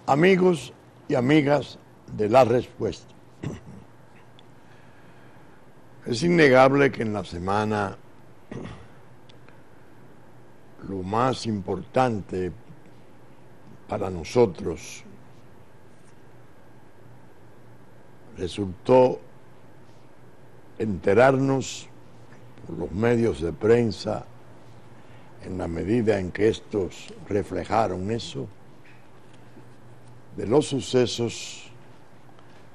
Amigos y amigas de La Respuesta. Es innegable que en la semana lo más importante para nosotros resultó enterarnos por los medios de prensa, en la medida en que estos reflejaron eso, de los sucesos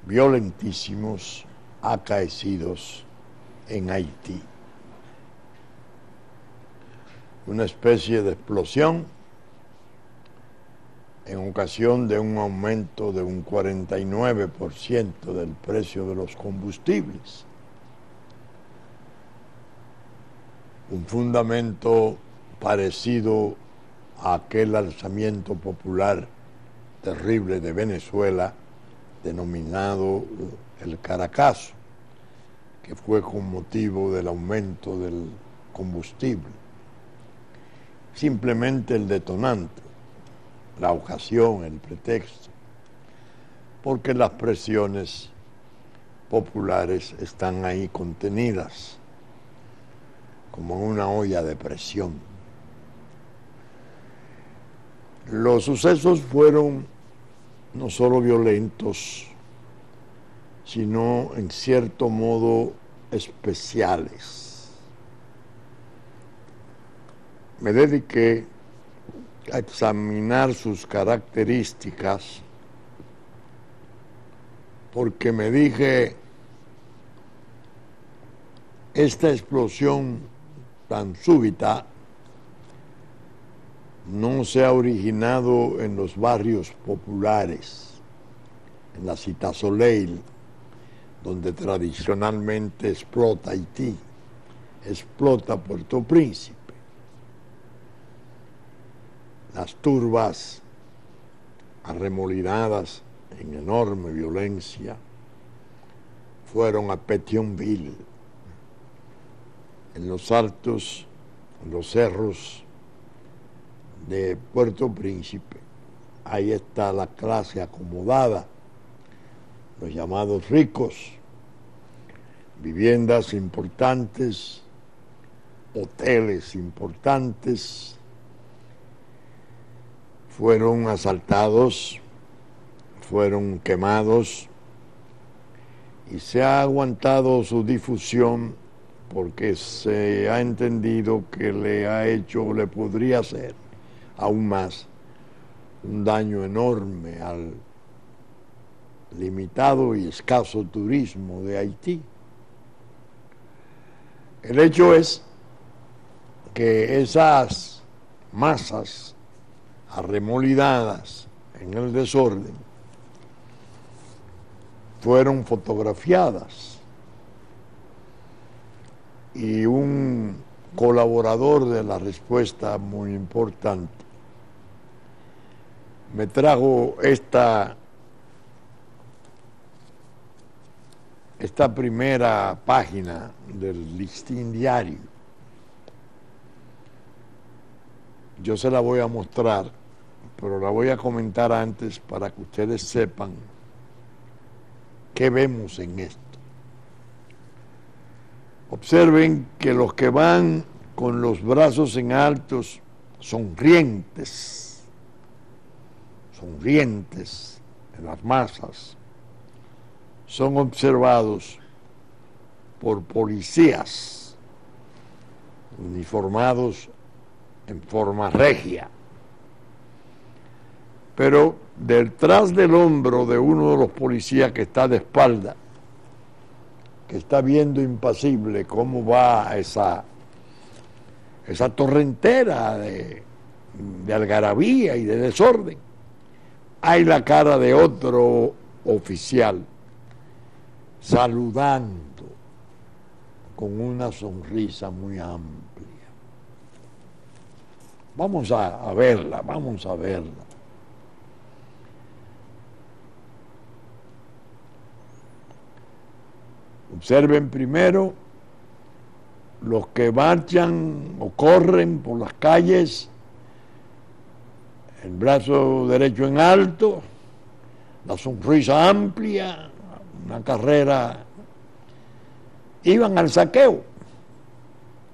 violentísimos acaecidos en Haití. Una especie de explosión en ocasión de un aumento de un 49% del precio de los combustibles. Un fundamento parecido a aquel alzamiento popular terrible de Venezuela, denominado el Caracazo, que fue con motivo del aumento del combustible. Simplemente el detonante, la ocasión, el pretexto, porque las presiones populares están ahí contenidas, como en una olla de presión. Los sucesos fueron no solo violentos, sino en cierto modo especiales. Me dediqué a examinar sus características porque me dije, esta explosión tan súbita no se ha originado en los barrios populares, en la Cité Soleil, donde tradicionalmente explota Haití, explota Puerto Príncipe. Las turbas arremolinadas en enorme violencia fueron a Pétionville, en los altos, en los cerros de Puerto Príncipe. Ahí está la clase acomodada, los llamados ricos, viviendas importantes, hoteles importantes, fueron asaltados, fueron quemados y se ha aguantado su difusión porque se ha entendido que le ha hecho, o le podría hacer aún más, un daño enorme al limitado y escaso turismo de Haití. El hecho es que esas masas arremolinadas en el desorden fueron fotografiadas y un colaborador de La Respuesta muy importante me trajo esta primera página del Listín Diario. Yo se la voy a mostrar, pero la voy a comentar antes para que ustedes sepan qué vemos en esto. Observen que los que van con los brazos en altos, sonrientes en las masas, son observados por policías uniformados en forma regia. Pero detrás del hombro de uno de los policías que está de espalda, que está viendo impasible cómo va esa torrentera de algarabía y de desorden, hay la cara de otro oficial saludando con una sonrisa muy amplia. Vamos a verla. Observen primero los que marchan o corren por las calles, el brazo derecho en alto, la sonrisa amplia, una carrera. Iban al saqueo,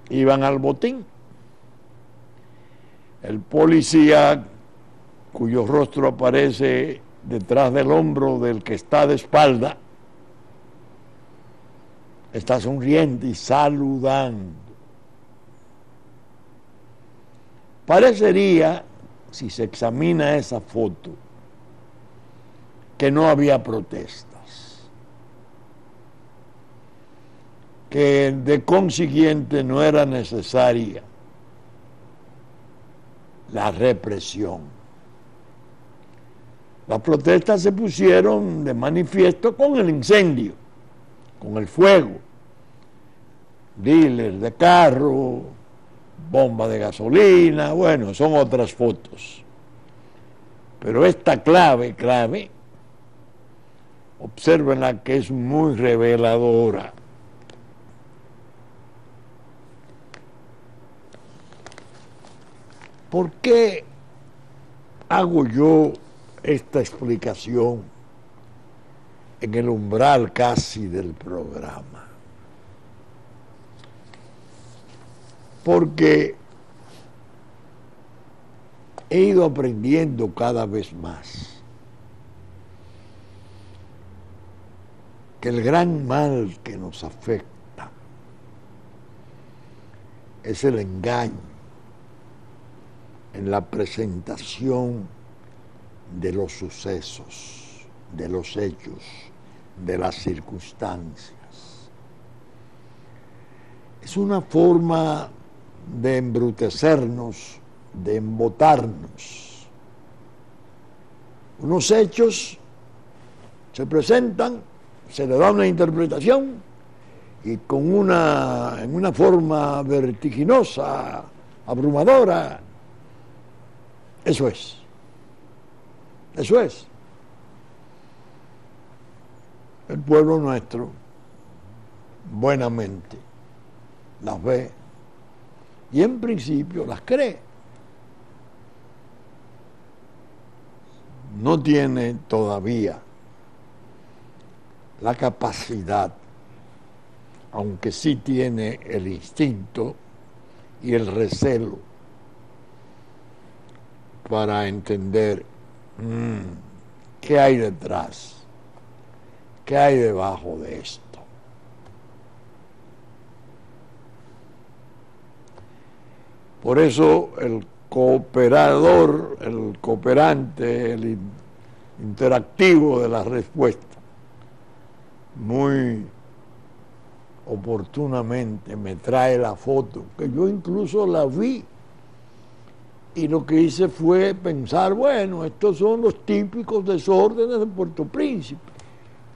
iban al botín. El policía, cuyo rostro aparece detrás del hombro del que está de espalda, está sonriente y saludando. Parecería, si se examina esa foto, que no había protestas, que de consiguiente no era necesaria la represión. Las protestas se pusieron de manifiesto con el incendio, con el fuego, dealers de carro, bomba de gasolina, bueno, son otras fotos. Pero esta clave, obsérvenla, que es muy reveladora. ¿Por qué hago yo esta explicación en el umbral casi del programa? Porque he ido aprendiendo cada vez más que el gran mal que nos afecta es el engaño en la presentación de los sucesos, de los hechos, de las circunstancias. Es una forma de embrutecernos, de embotarnos. Unos hechos se presentan, se le da una interpretación y en una forma vertiginosa, abrumadora. Eso es. El pueblo nuestro buenamente las ve y en principio las cree. No tiene todavía la capacidad, aunque sí tiene el instinto y el recelo para entender qué hay detrás, qué hay debajo de esto. Por eso el cooperador, el cooperante, el interactivo de la respuesta, muy oportunamente me trae la foto, que yo incluso la vi, y lo que hice fue pensar, bueno, estos son los típicos desórdenes de Puerto Príncipe.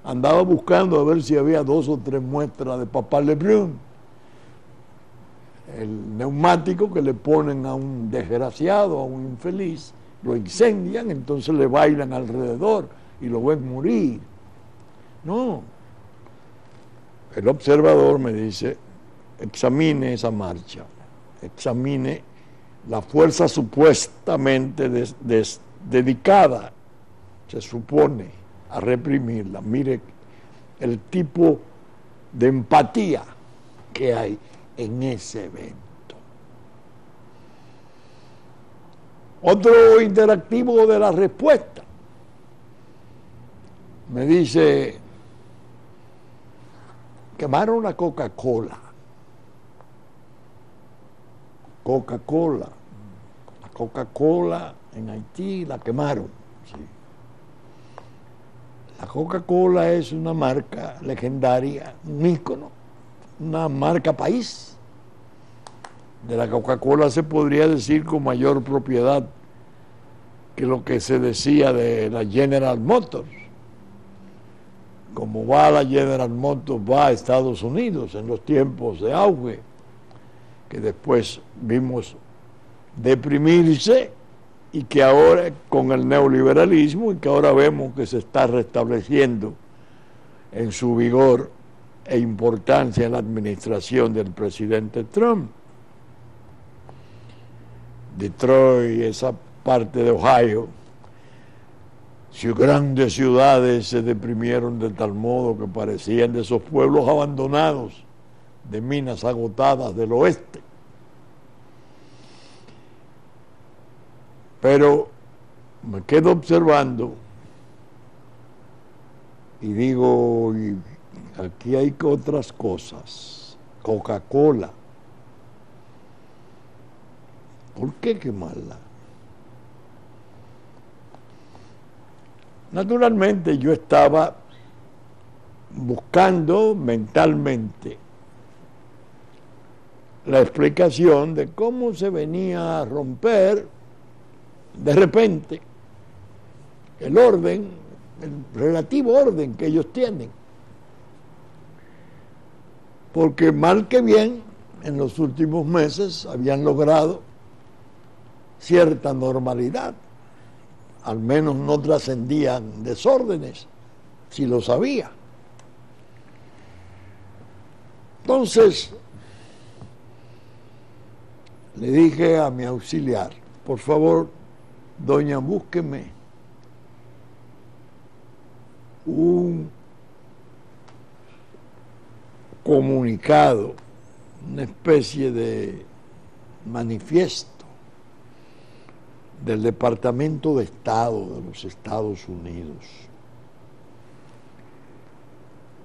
Andaba buscando a ver si había 2 o 3 muestras de Papá Lebrun, el neumático que le ponen a un desgraciado, a un infeliz, lo incendian, entonces le bailan alrededor y lo ven morir. No. El observador me dice, examine esa marcha, examine la fuerza supuestamente dedicada, se supone, a reprimirla. Mire el tipo de empatía que hay en ese evento. Otro interactivo de la respuesta me dice, quemaron la Coca-Cola. La Coca-Cola en Haití la quemaron. Sí. La Coca-Cola es una marca legendaria, un ícono, una marca país. De la Coca-Cola se podría decir con mayor propiedad que lo que se decía de la General Motors. Como va la General Motors, va a Estados Unidos en los tiempos de auge, que después vimos deprimirse y que ahora con el neoliberalismo y que ahora vemos que se está restableciendo en su vigor e importancia en la administración del presidente Trump. Detroit, esa parte de Ohio, grandes ciudades se deprimieron de tal modo que parecían de esos pueblos abandonados, de minas agotadas del oeste. Pero me quedo observando y digo, y aquí hay otras cosas. Coca-Cola, ¿por qué quemarla? Naturalmente yo estaba buscando mentalmente la explicación de cómo se venía a romper de repente el orden, el relativo orden que ellos tienen. Porque mal que bien, en los últimos meses habían logrado cierta normalidad. Al menos no trascendían desórdenes, si lo sabía. Entonces, le dije a mi auxiliar, por favor, doña, búsqueme un comunicado, una especie de manifiesto del Departamento de Estado de los Estados Unidos,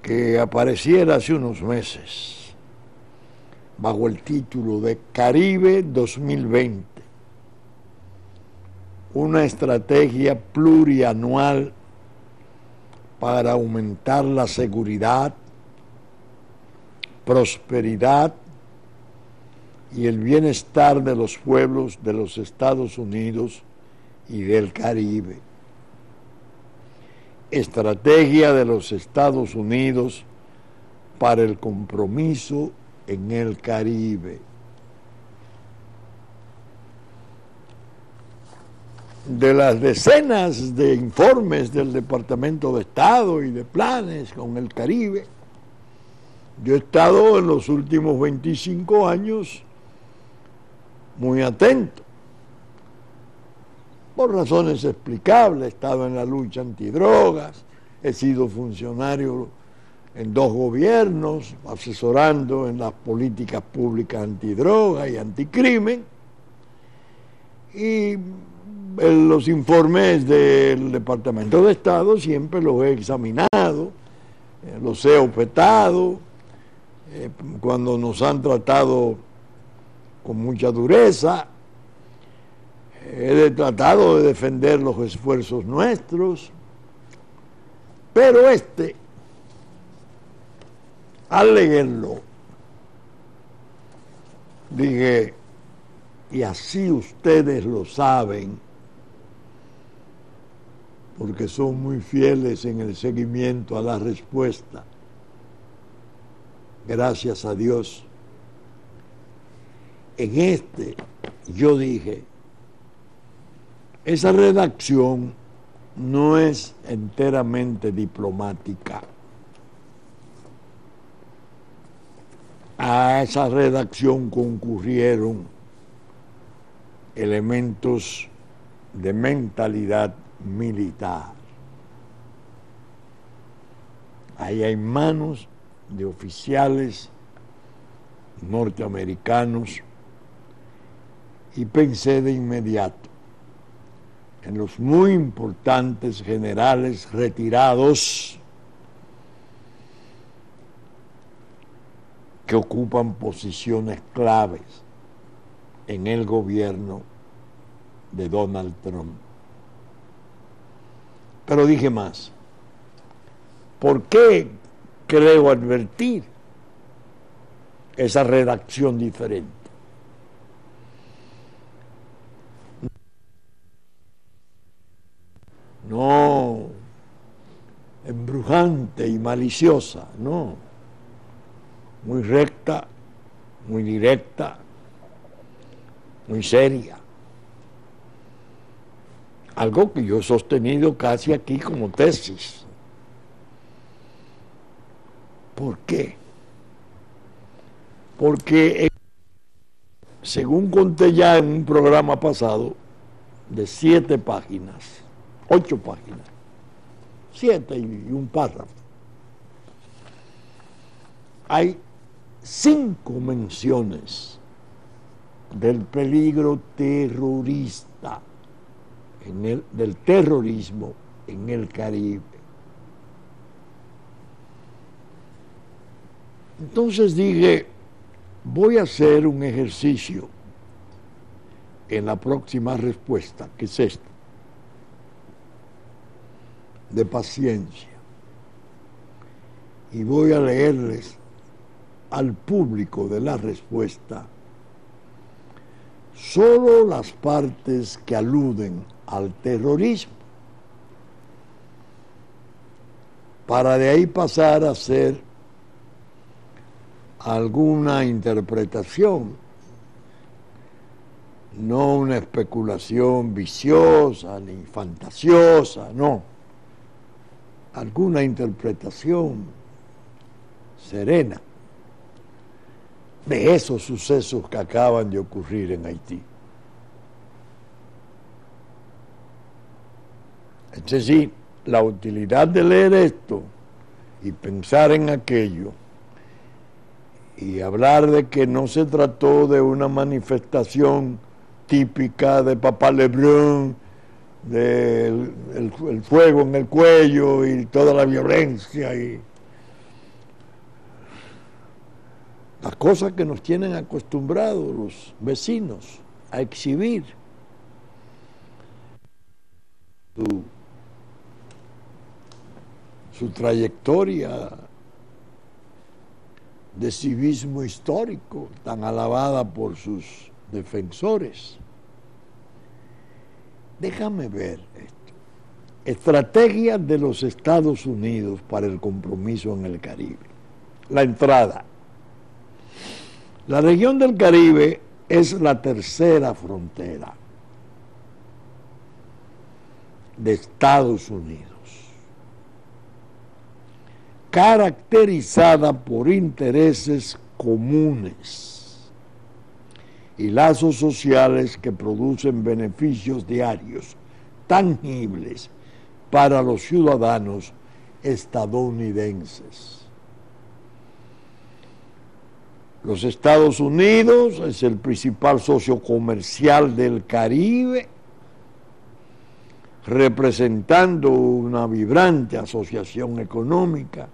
que apareciera hace unos meses bajo el título de Caribe 2020, una estrategia plurianual para aumentar la seguridad, prosperidad y el bienestar de los pueblos de los Estados Unidos y del Caribe. Estrategia de los Estados Unidos para el compromiso en el Caribe. De las decenas de informes del Departamento de Estado y de planes con el Caribe, yo he estado en los últimos 25 años muy atento. Por razones explicables, he estado en la lucha antidrogas, he sido funcionario en 2 gobiernos, asesorando en las políticas públicas antidroga y anticrimen, y los informes del Departamento de Estado siempre los he examinado, los he objetado, cuando nos han tratado con mucha dureza, he tratado de defender los esfuerzos nuestros, pero al leerlo, dije, y así ustedes lo saben, porque son muy fieles en el seguimiento a la respuesta, gracias a Dios. En yo dije, esa redacción no es enteramente diplomática. A esa redacción concurrieron elementos de mentalidad militar. Ahí hay manos de oficiales norteamericanos y pensé de inmediato en los muy importantes generales retirados que ocupan posiciones claves en el gobierno de Donald Trump. Pero dije más, ¿por qué creo advertir esa redacción diferente? No embrujante y maliciosa, no. Muy recta, muy directa, muy seria. Algo que yo he sostenido casi aquí como tesis. ¿Por qué? Porque, según conté ya en un programa pasado, de 7 páginas, 8 páginas, 7 y un párrafo. Hay 5 menciones del peligro terrorista, del terrorismo en el Caribe. Entonces dije, voy a hacer un ejercicio en la próxima respuesta, que es esta, de paciencia. Y voy a leerles al público de la respuesta solo las partes que aluden al terrorismo, para de ahí pasar a hacer alguna interpretación, no una especulación viciosa ni fantasiosa, no, alguna interpretación serena de esos sucesos que acaban de ocurrir en Haití. Es decir, la utilidad de leer esto y pensar en aquello y hablar de que no se trató de una manifestación típica de Papá Lebrun, del el fuego en el cuello y toda la violencia y las cosas que nos tienen acostumbrados los vecinos a exhibir. Su trayectoria de civismo histórico, tan alabada por sus defensores. Déjame ver esto. Estrategia de los Estados Unidos para el compromiso en el Caribe. La entrada. La región del Caribe es la tercera frontera de Estados Unidos, caracterizada por intereses comunes y lazos sociales que producen beneficios diarios tangibles para los ciudadanos estadounidenses. Los Estados Unidos es el principal socio comercial del Caribe, representando una vibrante asociación económica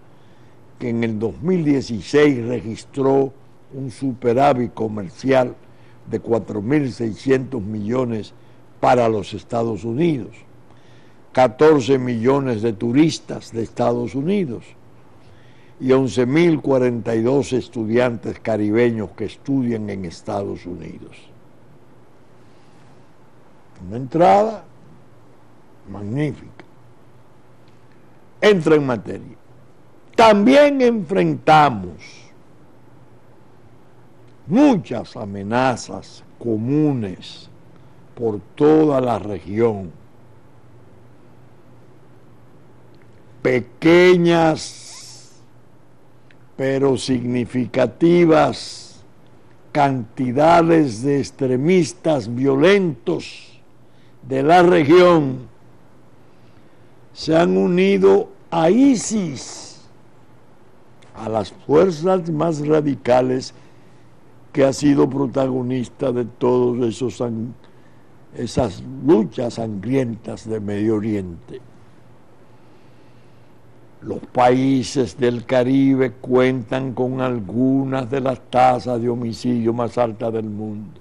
que en el 2016 registró un superávit comercial de 4.600 millones para los Estados Unidos, 14 millones de turistas de Estados Unidos y 11.042 estudiantes caribeños que estudian en Estados Unidos. Una entrada magnífica. Entra en materia. También enfrentamos muchas amenazas comunes por toda la región. Pequeñas pero significativas cantidades de extremistas violentos de la región se han unido a ISIS, a las fuerzas más radicales que ha sido protagonista de todas esas luchas sangrientas de Medio Oriente. Los países del Caribe cuentan con algunas de las tasas de homicidio más altas del mundo.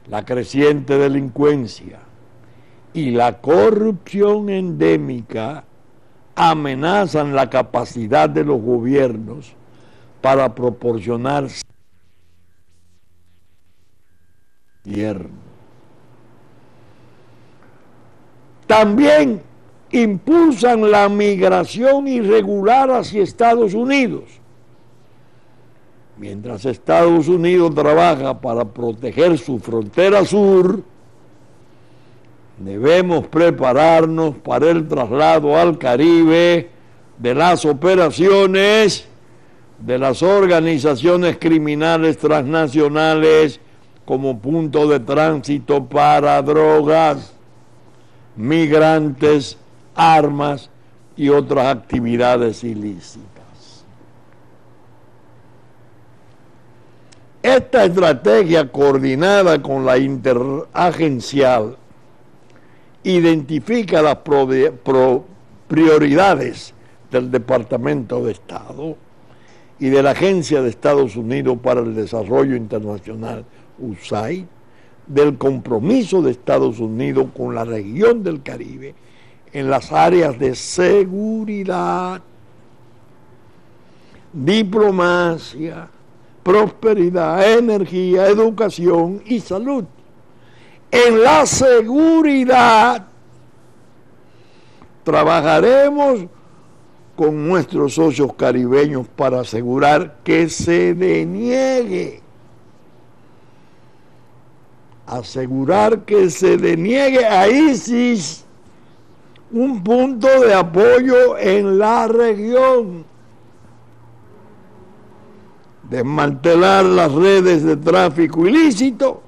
La creciente delincuencia y la corrupción endémica amenazan la capacidad de los gobiernos para proporcionar gobierno. También impulsan la migración irregular hacia Estados Unidos. Mientras Estados Unidos trabaja para proteger su frontera sur, debemos prepararnos para el traslado al Caribe de las operaciones de las organizaciones criminales transnacionales como punto de tránsito para drogas, migrantes, armas, y otras actividades ilícitas. Esta estrategia coordinada con la interagencial identifica las prioridades del Departamento de Estado y de la Agencia de Estados Unidos para el Desarrollo Internacional, USAID, del compromiso de Estados Unidos con la región del Caribe en las áreas de seguridad, diplomacia, prosperidad, energía, educación y salud. En la seguridad trabajaremos con nuestros socios caribeños para asegurar que se deniegue a ISIS un punto de apoyo en la región, desmantelar las redes de tráfico ilícito,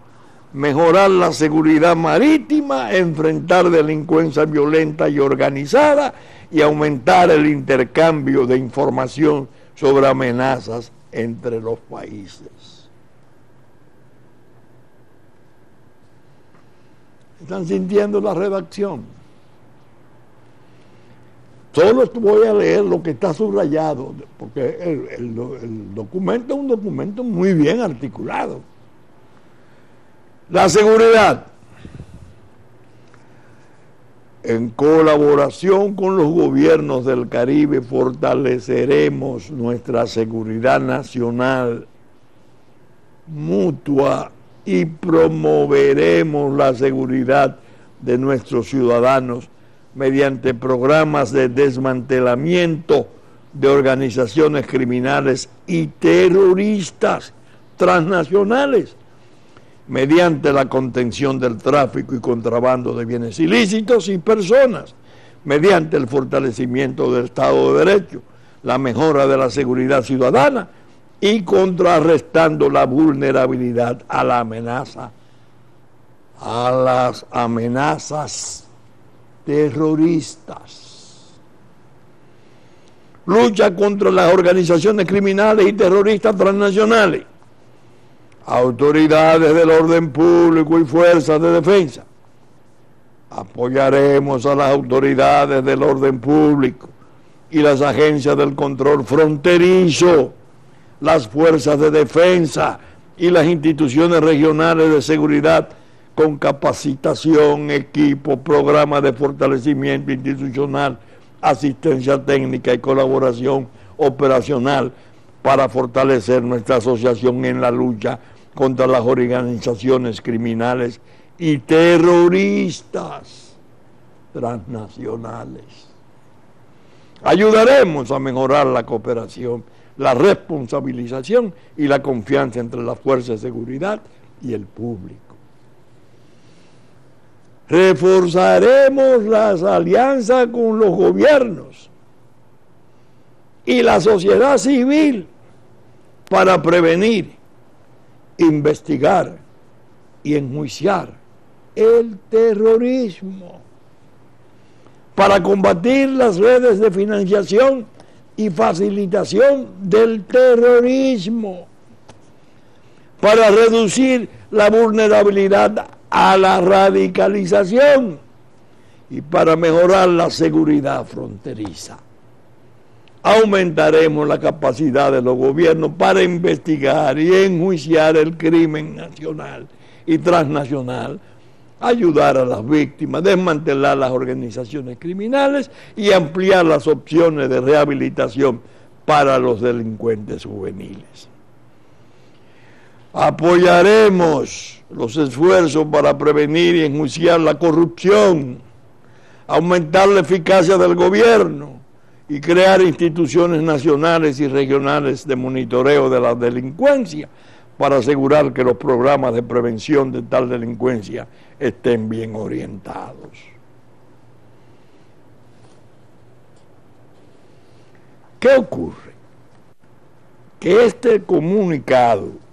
mejorar la seguridad marítima, enfrentar delincuencia violenta y organizada y aumentar el intercambio de información sobre amenazas entre los países. ¿Están sintiendo la redacción? Solo voy a leer lo que está subrayado, porque el documento es un documento muy bien articulado. La seguridad. En colaboración con los gobiernos del Caribe fortaleceremos nuestra seguridad nacional mutua y promoveremos la seguridad de nuestros ciudadanos mediante programas de desmantelamiento de organizaciones criminales y terroristas transnacionales, mediante la contención del tráfico y contrabando de bienes ilícitos y personas, mediante el fortalecimiento del Estado de Derecho, la mejora de la seguridad ciudadana y contrarrestando la vulnerabilidad a la amenaza, a las amenazas terroristas. Lucha contra las organizaciones criminales y terroristas transnacionales. Autoridades del orden público y fuerzas de defensa. Apoyaremos a las autoridades del orden público y las agencias del control fronterizo, las fuerzas de defensa y las instituciones regionales de seguridad con capacitación, equipo, programas de fortalecimiento institucional, asistencia técnica y colaboración operacional para fortalecer nuestra asociación en la lucha contra las organizaciones criminales y terroristas transnacionales. Ayudaremos a mejorar la cooperación, la responsabilización y la confianza entre las fuerzas de seguridad y el público. Reforzaremos las alianzas con los gobiernos y la sociedad civil para prevenir, investigar y enjuiciar el terrorismo, para combatir las redes de financiación y facilitación del terrorismo, para reducir la vulnerabilidad a la radicalización y para mejorar la seguridad fronteriza. Aumentaremos la capacidad de los gobiernos para investigar y enjuiciar el crimen nacional y transnacional, ayudar a las víctimas, desmantelar las organizaciones criminales y ampliar las opciones de rehabilitación para los delincuentes juveniles. Apoyaremos los esfuerzos para prevenir y enjuiciar la corrupción, aumentar la eficacia del gobierno y crear instituciones nacionales y regionales de monitoreo de la delincuencia para asegurar que los programas de prevención de tal delincuencia estén bien orientados. ¿Qué ocurre? Que este comunicado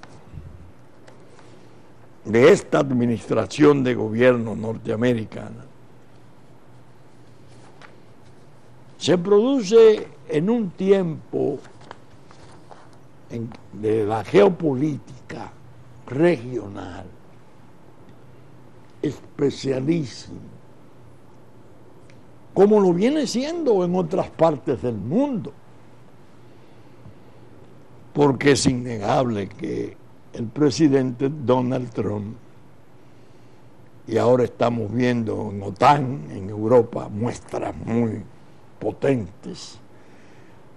de esta administración de gobierno norteamericana se produce en un tiempo de la geopolítica regional especialísimo, como lo viene siendo en otras partes del mundo, porque es innegable que el presidente Donald Trump, y ahora estamos viendo en OTAN, en Europa, muestras muy potentes,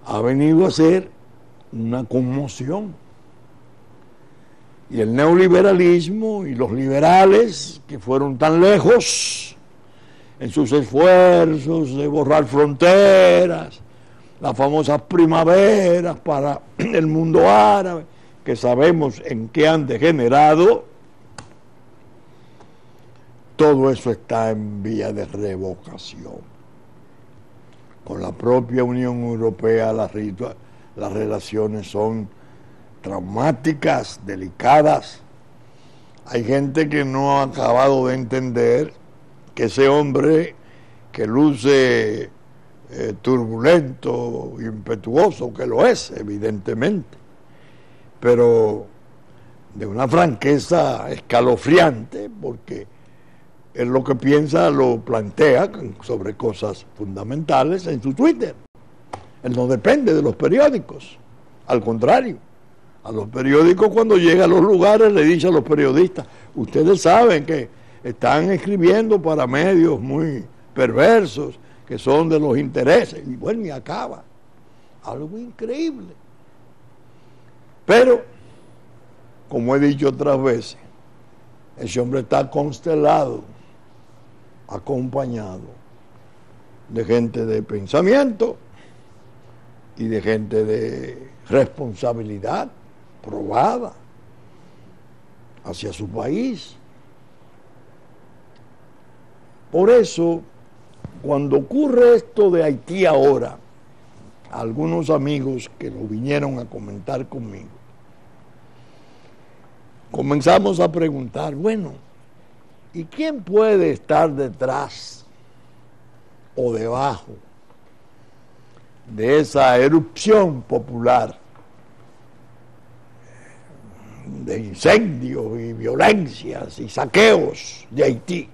ha venido a ser una conmoción. Y el neoliberalismo y los liberales, que fueron tan lejos en sus esfuerzos de borrar fronteras, las famosas primaveras para el mundo árabe, que sabemos en qué han degenerado, todo eso está en vía de revocación. Con la propia Unión Europea las relaciones son traumáticas, delicadas. Hay gente que no ha acabado de entender que ese hombre que luce turbulento, impetuoso, que lo es, evidentemente, pero de una franqueza escalofriante, porque él lo que piensa lo plantea sobre cosas fundamentales en su Twitter. Él no depende de los periódicos, al contrario. A los periódicos, cuando llega a los lugares, le dice a los periodistas: ustedes saben que están escribiendo para medios muy perversos, que son de los intereses. Y bueno, y acaba. Algo increíble. Pero, como he dicho otras veces, ese hombre está constelado, acompañado de gente de pensamiento y de gente de responsabilidad probada hacia su país. Por eso, cuando ocurre esto de Haití ahora, algunos amigos que lo vinieron a comentar conmigo, comenzamos a preguntar, bueno, ¿y quién puede estar detrás o debajo de esa erupción popular de incendios y violencias y saqueos de Haití?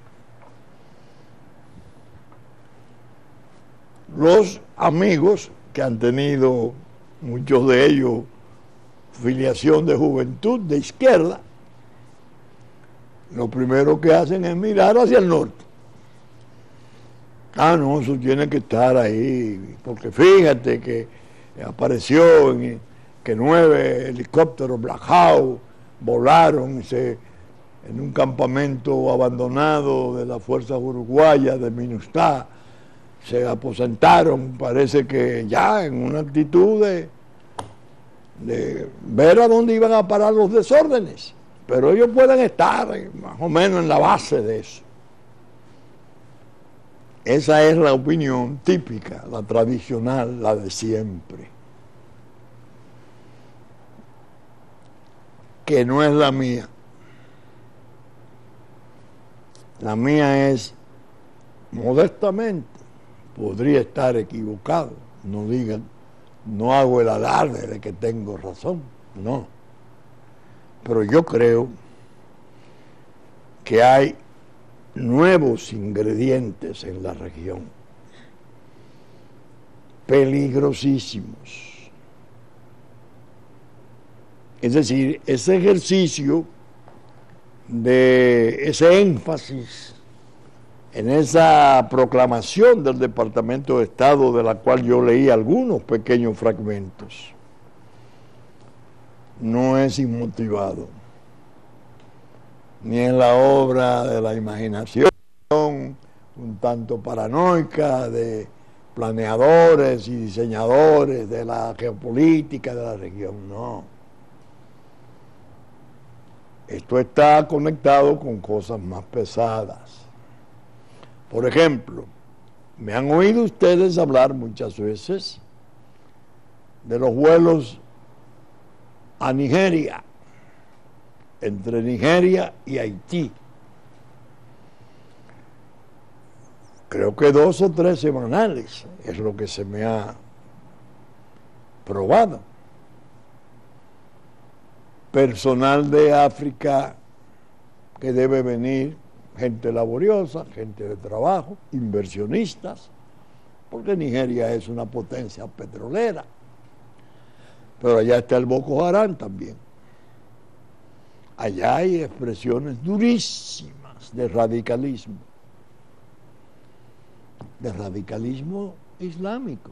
Los amigos que han tenido, muchos de ellos, filiación de juventud de izquierda, lo primero que hacen es mirar hacia el norte. Ah, no, eso tiene que estar ahí, porque fíjate que apareció que 9 helicópteros Black Hawk volaron en un campamento abandonado de las fuerzas uruguayas de MINUSTAH, se aposentaron, parece que ya en una actitud de ver a dónde iban a parar los desórdenes, pero ellos pueden estar más o menos en la base de eso. Esa es la opinión típica, la tradicional, la de siempre, que no es la mía. La mía es, modestamente, podría estar equivocado, no digan, no hago el alarde de que tengo razón, no. Pero yo creo que hay nuevos ingredientes en la región, peligrosísimos. Es decir, ese ejercicio de ese énfasis en esa proclamación del Departamento de Estado, de la cual yo leí algunos pequeños fragmentos, no es inmotivado, ni es la obra de la imaginación un tanto paranoica de planeadores y diseñadores de la geopolítica de la región, no. Esto está conectado con cosas más pesadas. Por ejemplo, me han oído ustedes hablar muchas veces de los vuelos a Nigeria, entre Nigeria y Haití. creo que 2 o 3 semanales, es lo que se me ha probado. Personal de África que debe venir, gente laboriosa, gente de trabajo, inversionistas, porque Nigeria es una potencia petrolera. Pero allá está el Boko Haram también. Allá hay expresiones durísimas de radicalismo islámico,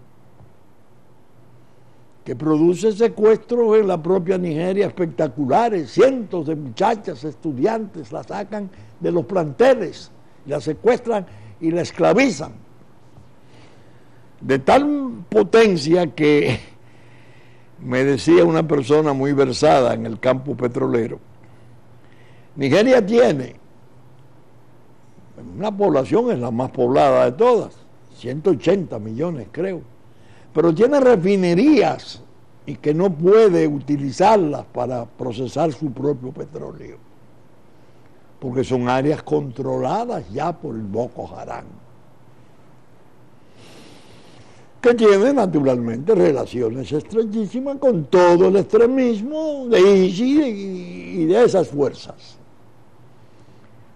que produce secuestros en la propia Nigeria espectaculares. Cientos de muchachas, estudiantes, las sacan de los planteles, las secuestran y la esclavizan. De tal potencia que me decía una persona muy versada en el campo petrolero, Nigeria tiene una población, es la más poblada de todas, 180 millones creo, pero tiene refinerías y que no puede utilizarlas para procesar su propio petróleo, porque son áreas controladas ya por el Boko Haram, que tiene naturalmente relaciones estrechísimas con todo el extremismo de ISIS y de esas fuerzas.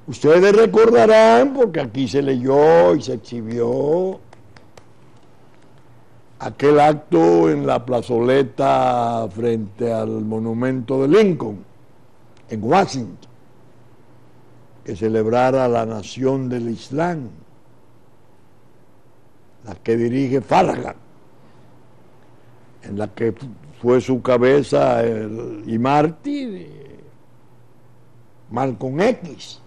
Ustedes recordarán, porque aquí se leyó y se exhibió aquel acto en la plazoleta frente al monumento de Lincoln, en Washington, que celebrara la nación del Islam, la que dirige Farragut, en la que fue su cabeza y mártir Malcolm X.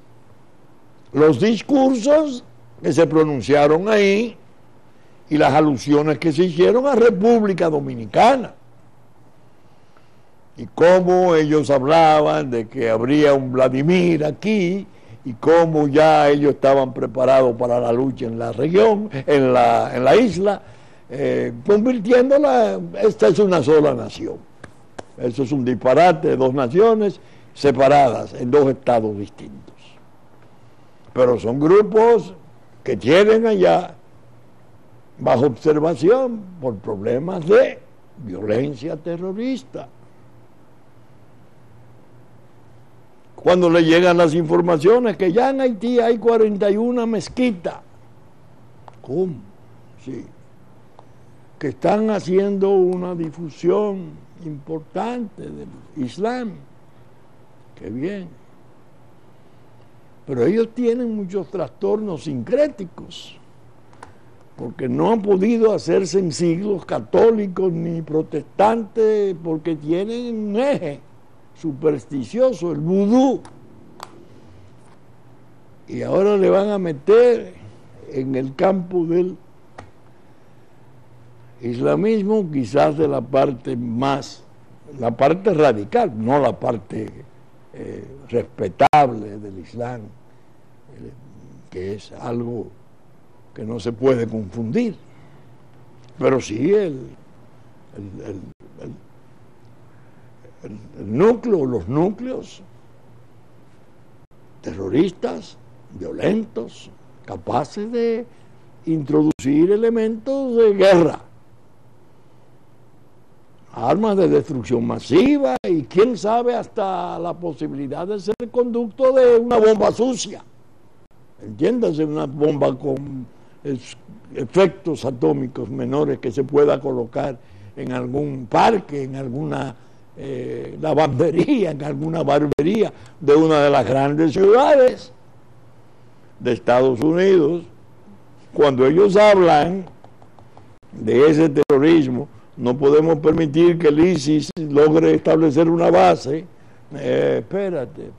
Los discursos que se pronunciaron ahí y las alusiones que se hicieron a República Dominicana, y cómo ellos hablaban de que habría un Vladimir aquí, y cómo ya ellos estaban preparados para la lucha en la región, en la isla, convirtiéndola, esta es una sola nación. Eso es un disparate de 2 naciones separadas en 2 estados distintos. Pero son grupos que tienen allá bajo observación por problemas de violencia terrorista. Cuando le llegan las informaciones que ya en Haití hay 41 mezquitas, ¿cómo? Sí, que están haciendo una difusión importante del Islam, qué bien. Pero ellos tienen muchos trastornos sincréticos, porque no han podido hacerse en siglos católicos ni protestantes, porque tienen un eje supersticioso, el vudú, y ahora le van a meter en el campo del islamismo, quizás de la parte radical, no la parte respetable del Islam, que es algo que no se puede confundir, pero sí el núcleo, los núcleos terroristas, violentos, capaces de introducir elementos de guerra, armas de destrucción masiva y quién sabe hasta la posibilidad de ser conducto de una bomba sucia. Entiéndase, una bomba con efectos atómicos menores que se pueda colocar en algún parque, en alguna lavandería, en alguna barbería de una de las grandes ciudades de Estados Unidos. Cuando ellos hablan de ese terrorismo, no podemos permitir que el ISIS logre establecer una base. Espérate,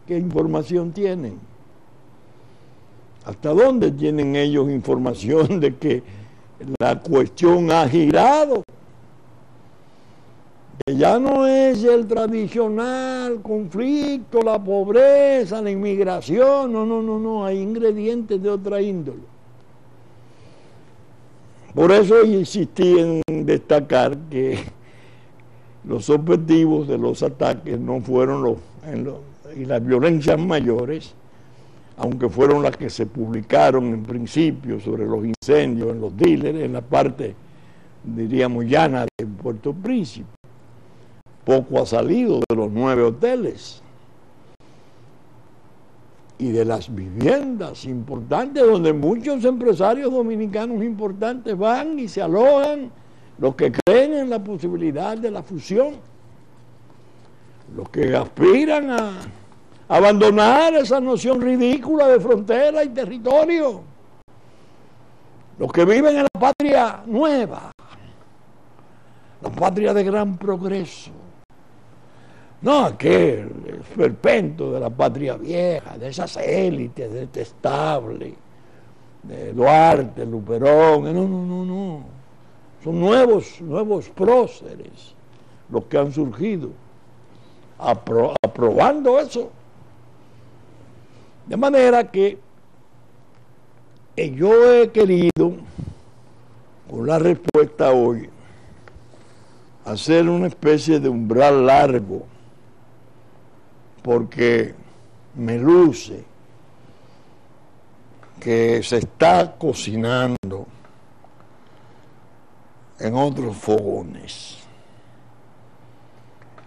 ¿qué información tienen? ¿Hasta dónde tienen ellos información de que la cuestión ha girado? Que ya no es el tradicional conflicto, la pobreza, la inmigración, no, hay ingredientes de otra índole. Por eso insistí en destacar que los objetivos de los ataques no fueron y las violencias mayores aunque fueron las que se publicaron en principio sobre los incendios en los dealers, en la parte, diríamos, llana de Puerto Príncipe. Poco ha salido de los 9 hoteles y de las viviendas importantes, donde muchos empresarios dominicanos importantes van y se alojan, los que creen en la posibilidad de la fusión, los que aspiran a abandonar esa noción ridícula de frontera y territorio, los que viven en la patria nueva, la patria de gran progreso, no aquel esperpento de la patria vieja, de esas élites detestables, de Duarte, Luperón, no. Son nuevos próceres los que han surgido, aprobando eso. De manera que yo he querido, con la respuesta hoy, hacer una especie de umbral largo, porque me luce que se está cocinando en otros fogones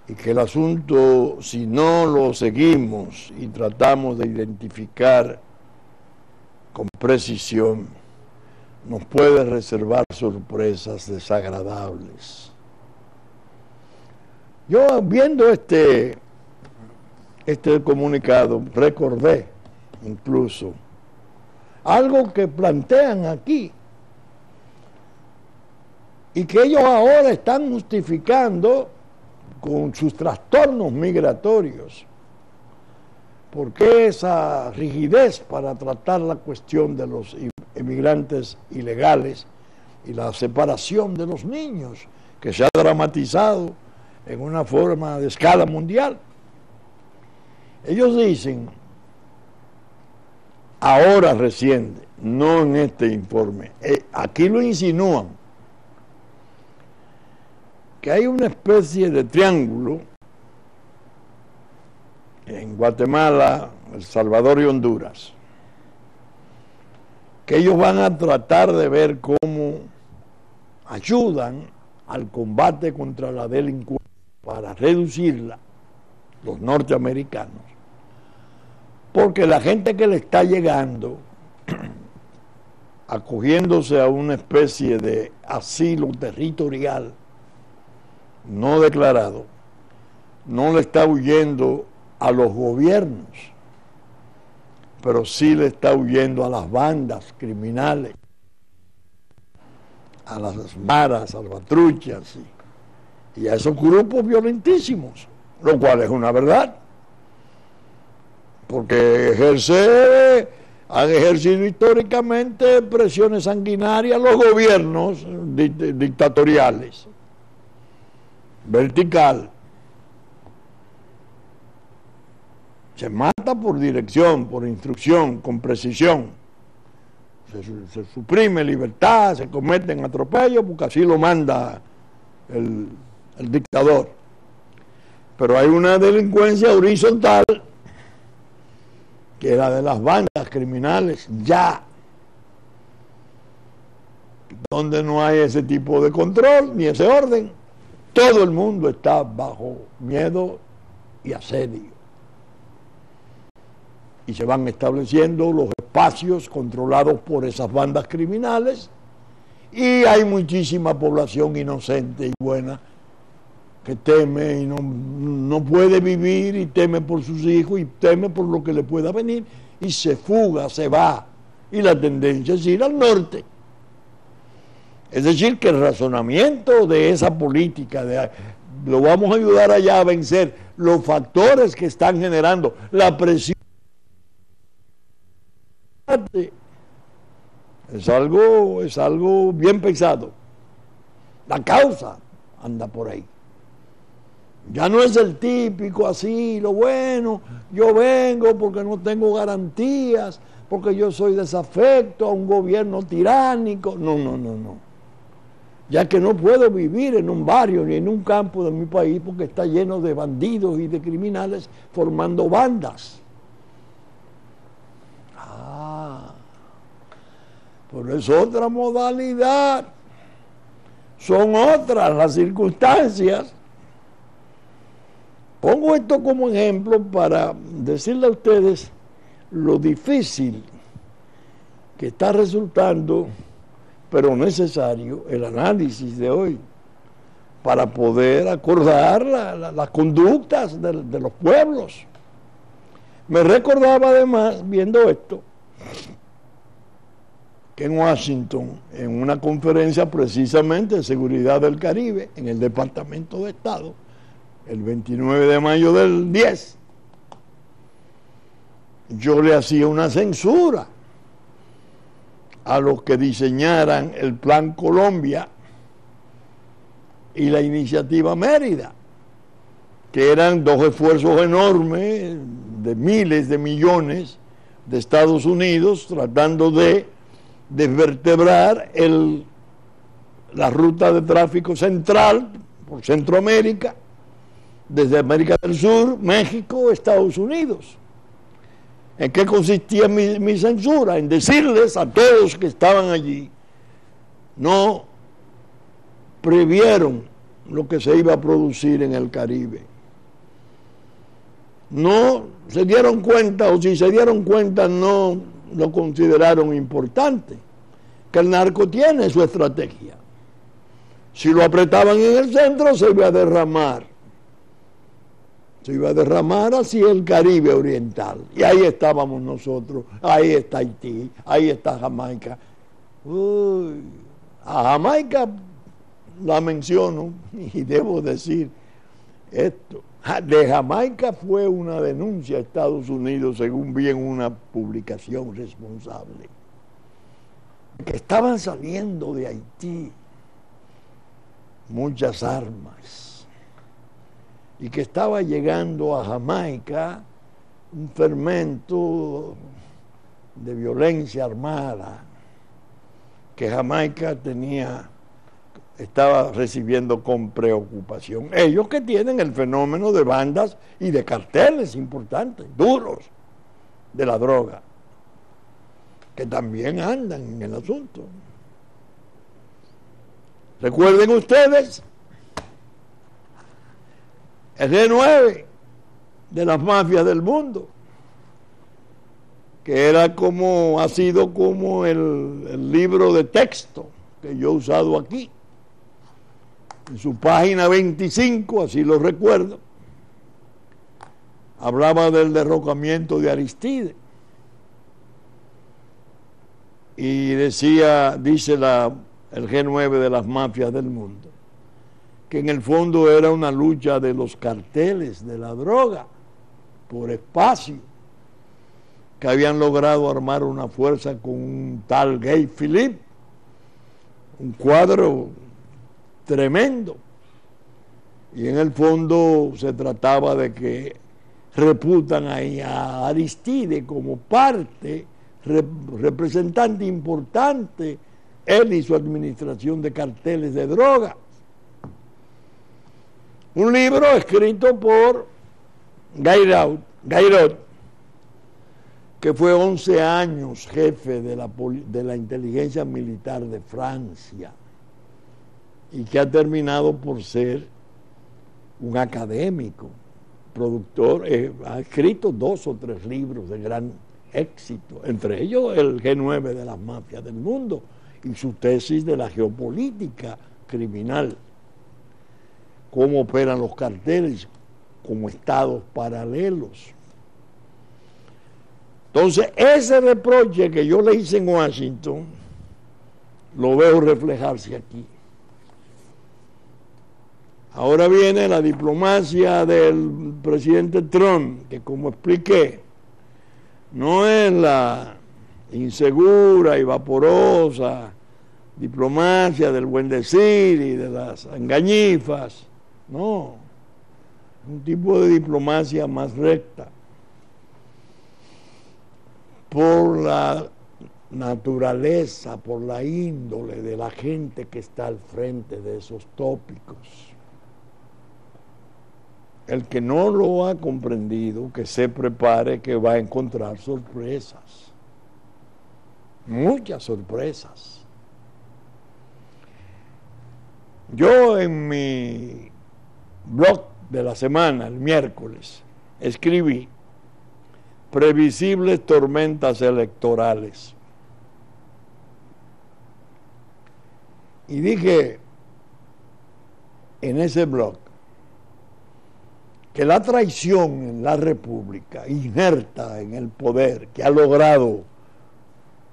y que el asunto, si no lo seguimos y tratamos de identificar con precisión, nos puede reservar sorpresas desagradables. Yo, viendo este comunicado, recordé incluso algo que plantean aquí y que ellos ahora están justificando con sus trastornos migratorios. ¿Por qué esa rigidez para tratar la cuestión de los inmigrantes ilegales y la separación de los niños, que se ha dramatizado en una forma de escala mundial? Ellos dicen, ahora reciente, no en este informe, aquí lo insinúan, que hay una especie de triángulo en Guatemala, El Salvador y Honduras, que ellos van a tratar de ver cómo ayudan al combate contra la delincuencia para reducirla, los norteamericanos, porque la gente que le está llegando, acogiéndose a una especie de asilo territorial no declarado, no le está huyendo a los gobiernos, pero sí le está huyendo a las bandas criminales, a las maras, salvatruchas y a esos grupos violentísimos, lo cual es una verdad, porque han ejercido históricamente presiones sanguinarias los gobiernos dictatoriales, vertical. Se mata por dirección, por instrucción, con precisión. Se suprime libertad, se cometen atropellos, porque así lo manda el dictador. Pero hay una delincuencia horizontal, que es la de las bandas criminales, ya, donde no hay ese tipo de control, ni ese orden. Todo el mundo está bajo miedo y asedio. Y se van estableciendo los espacios controlados por esas bandas criminales, y hay muchísima población inocente y buena que teme y no puede vivir, y teme por sus hijos y teme por lo que le pueda venir, y se fuga, se va, y la tendencia es ir al norte. Es decir, que el razonamiento de esa política lo vamos a ayudar allá a vencer los factores que están generando la presión, es algo bien pensado. La causa anda por ahí. Ya no es el típico así, lo bueno, yo vengo porque no tengo garantías, porque yo soy desafecto a un gobierno tiránico. No. Ya que no puedo vivir en un barrio ni en un campo de mi país porque está lleno de bandidos y de criminales formando bandas. pero es otra modalidad, son otras las circunstancias. Pongo esto como ejemplo para decirle a ustedes lo difícil que está resultando, pero necesario, el análisis de hoy para poder acordar las conductas de los pueblos. Me recordaba además, viendo esto, que en Washington, en una conferencia precisamente de seguridad del Caribe, en el Departamento de Estado, el 29 de mayo del 10, yo le hacía una censura a los que diseñaran el Plan Colombia y la Iniciativa Mérida, que eran dos esfuerzos enormes de miles de millones de Estados Unidos tratando de desvertebrar la ruta de tráfico central por Centroamérica, desde América del Sur, México, Estados Unidos. ¿En qué consistía mi censura? En decirles a todos que estaban allí, no previeron lo que se iba a producir en el Caribe. No se dieron cuenta, o si se dieron cuenta no lo consideraron importante, que el narco tiene su estrategia. Si lo apretaban en el centro se iba a derramar. Se iba a derramar así el Caribe oriental. Y ahí estábamos nosotros, ahí está Haití, ahí está Jamaica. Uy, a Jamaica la menciono y debo decir esto. De Jamaica fue una denuncia a Estados Unidos, según vi en una publicación responsable, que estaban saliendo de Haití muchas armas y que estaba llegando a Jamaica un fermento de violencia armada que Jamaica estaba recibiendo con preocupación. Ellos que tienen el fenómeno de bandas y de carteles importantes, duros, de la droga, que también andan en el asunto. Recuerden ustedes el G9 de las mafias del mundo, que ha sido como el libro de texto que yo he usado aquí. En su página 25, así lo recuerdo, hablaba del derrocamiento de Aristides. Y dice el G9 de las mafias del mundo, que en el fondo era una lucha de los carteles de la droga por espacio, que habían logrado armar una fuerza con un tal Gay Philippe, un cuadro tremendo, y en el fondo se trataba de que reputan ahí a Aristides como parte, representante importante, él y su administración de carteles de droga. Un libro escrito por Gairaud, que fue 11 años jefe de la inteligencia militar de Francia y que ha terminado por ser un académico, productor, ha escrito 2 o 3 libros de gran éxito, entre ellos el G9 de las mafias del mundo y su tesis de la geopolítica criminal, cómo operan los carteles como estados paralelos. Entonces, ese reproche que yo le hice en Washington, lo veo reflejarse aquí. Ahora viene la diplomacia del presidente Trump, que como expliqué, no es la insegura y vaporosa diplomacia del buen decir y de las engañifas, no, un tipo de diplomacia más recta, por la naturaleza, por la índole de la gente que está al frente de esos tópicos. El que no lo ha comprendido, que se prepare, que va a encontrar sorpresas. muchas sorpresas. Yo en mi blog de la semana, el miércoles, escribí previsibles tormentas electorales. Y dije en ese blog que la traición en la República, injerta en el poder, que ha logrado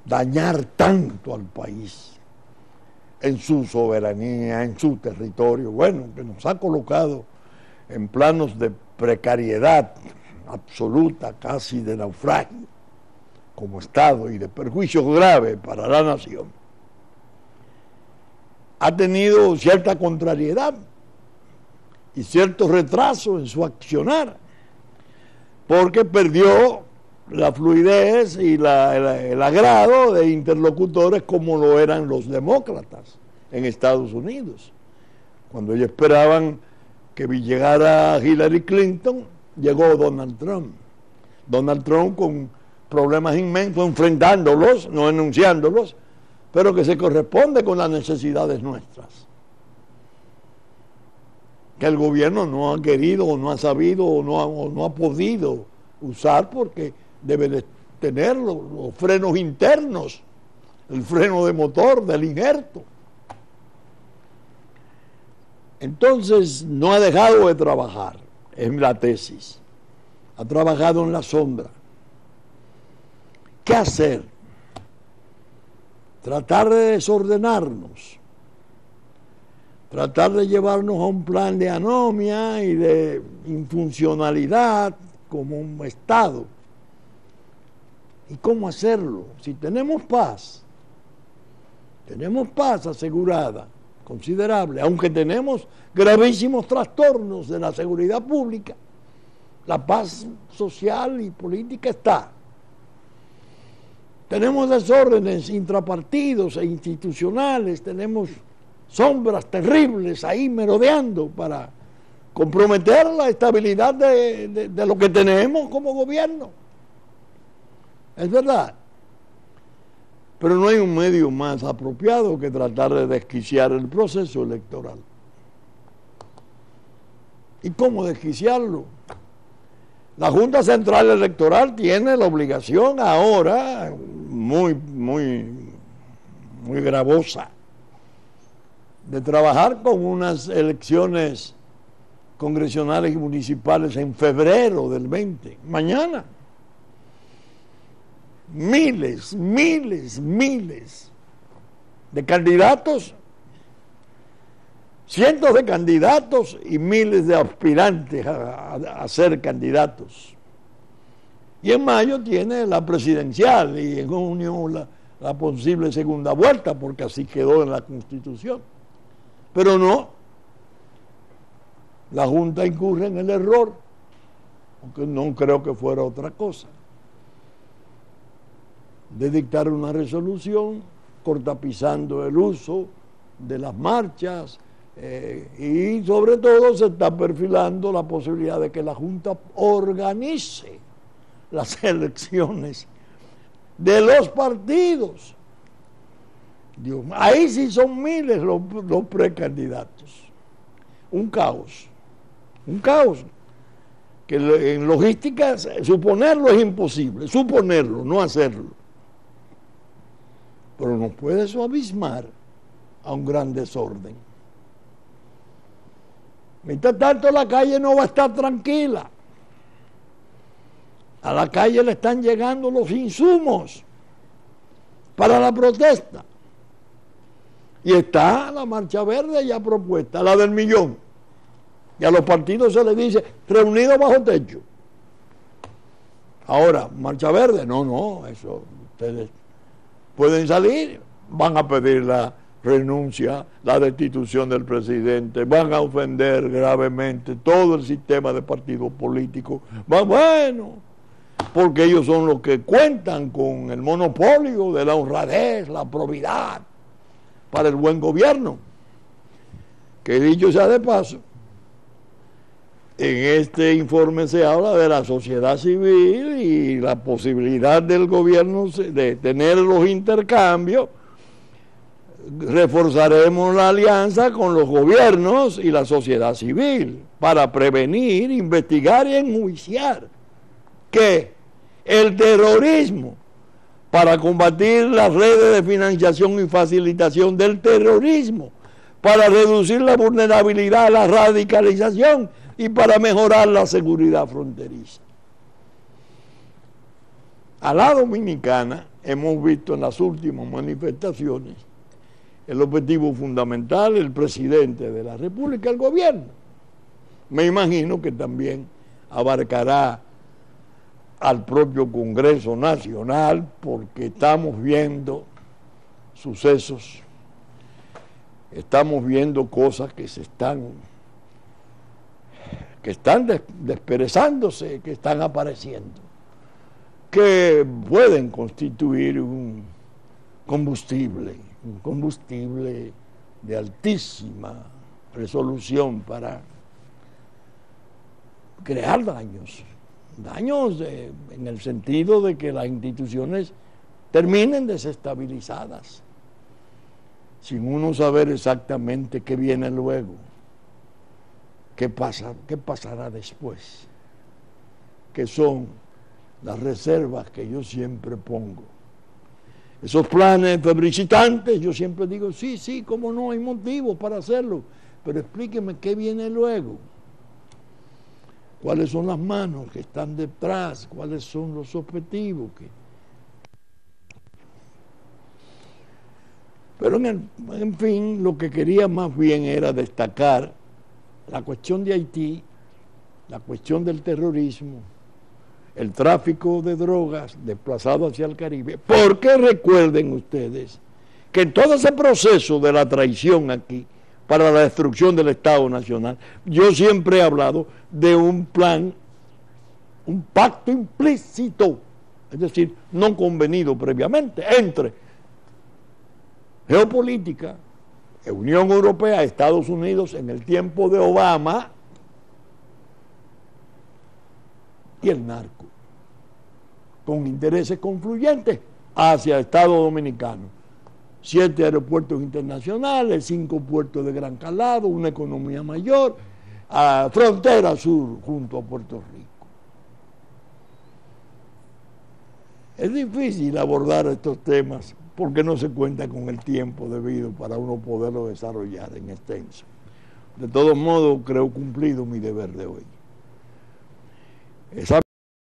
dañar tanto al país, en su soberanía, en su territorio, bueno, que nos ha colocado en planos de precariedad absoluta, casi de naufragio, como Estado, y de perjuicio grave para la nación, ha tenido cierta contrariedad y cierto retraso en su accionar, porque perdió la fluidez y el agrado de interlocutores como lo eran los demócratas en Estados Unidos. Cuando ellos esperaban que llegara Hillary Clinton, llegó Donald Trump. Donald Trump con problemas inmensos, enfrentándolos, no enunciándolos, pero que se corresponde con las necesidades nuestras, que el gobierno no ha querido o no ha sabido o no ha podido usar, porque debe de tener los frenos internos, el freno de motor del injerto. Entonces no ha dejado de trabajar, es la tesis, ha trabajado en la sombra. ¿Qué hacer? Tratar de desordenarnos, tratar de llevarnos a un plan de anomia y de infuncionalidad como un Estado. ¿Y cómo hacerlo? Si tenemos paz asegurada, considerable, aunque tenemos gravísimos trastornos de la seguridad pública, la paz social y política está. Tenemos desórdenes intrapartidos e institucionales, tenemos sombras terribles ahí merodeando para comprometer la estabilidad de lo que tenemos como gobierno. Es verdad. Pero no hay un medio más apropiado que tratar de desquiciar el proceso electoral. ¿Y cómo desquiciarlo? La Junta Central Electoral tiene la obligación ahora, muy gravosa, de trabajar con unas elecciones congresionales y municipales en febrero del 20, mañana. Miles de candidatos, cientos de candidatos y miles de aspirantes a ser candidatos. Y en mayo tiene la presidencial y en junio la posible segunda vuelta, porque así quedó en la Constitución. Pero no, la Junta incurre en el error, aunque no creo que fuera otra cosa, de dictar una resolución cortapizando el uso de las marchas, y sobre todo se está perfilando la posibilidad de que la Junta organice las elecciones de los partidos. Dios, ahí sí son miles los precandidatos. Un caos que en logística suponerlo es imposible, suponerlo, no hacerlo. Pero no puede eso abismar a un gran desorden. Mientras tanto, la calle no va a estar tranquila. A la calle le están llegando los insumos para la protesta. Y está la Marcha Verde ya propuesta, la del millón. Y a los partidos se les dice, reunidos bajo techo. Ahora, Marcha Verde, no, eso, ustedes pueden salir, van a pedir la renuncia, la destitución del presidente, van a ofender gravemente todo el sistema de partidos políticos. Bueno, porque ellos son los que cuentan con el monopolio de la honradez, la probidad para el buen gobierno. Que dicho sea de paso, En este informe se habla de la sociedad civil y la posibilidad del gobierno de tener los intercambios. Reforzaremos la alianza con los gobiernos y la sociedad civil para prevenir, investigar y enjuiciar que el terrorismo, para combatir las redes de financiación y facilitación del terrorismo, para reducir la vulnerabilidad a la radicalización y para mejorar la seguridad fronteriza. A la dominicana hemos visto en las últimas manifestaciones el objetivo fundamental, el presidente de la República, el gobierno. Me imagino que también abarcará al propio Congreso Nacional, porque estamos viendo sucesos, estamos viendo cosas que están desperezándose, que están apareciendo, que pueden constituir un combustible de altísima resolución para crear daños en el sentido de que las instituciones terminen desestabilizadas, sin uno saber exactamente qué viene luego, qué pasará después, que son las reservas que yo siempre pongo. Esos planes febricitantes, yo siempre digo, sí, cómo no, hay motivos para hacerlo, pero explíqueme qué viene luego. ¿Cuáles son las manos que están detrás? ¿Cuáles son los objetivos? Pero en fin, lo que quería más bien era destacar la cuestión de Haití, la cuestión del terrorismo, el tráfico de drogas desplazado hacia el Caribe, porque recuerden ustedes que en todo ese proceso de la traición aquí, para la destrucción del Estado Nacional, yo siempre he hablado de un plan, un pacto implícito, es decir, no convenido previamente, entre geopolítica, Unión Europea, Estados Unidos en el tiempo de Obama y el narco, con intereses confluyentes hacia el Estado Dominicano. 7 aeropuertos internacionales, 5 puertos de gran calado, una economía mayor, frontera sur junto a Puerto Rico. Es difícil abordar estos temas porque no se cuenta con el tiempo debido para uno poderlo desarrollar en extenso. De todos modos, creo cumplido mi deber de hoy. Esa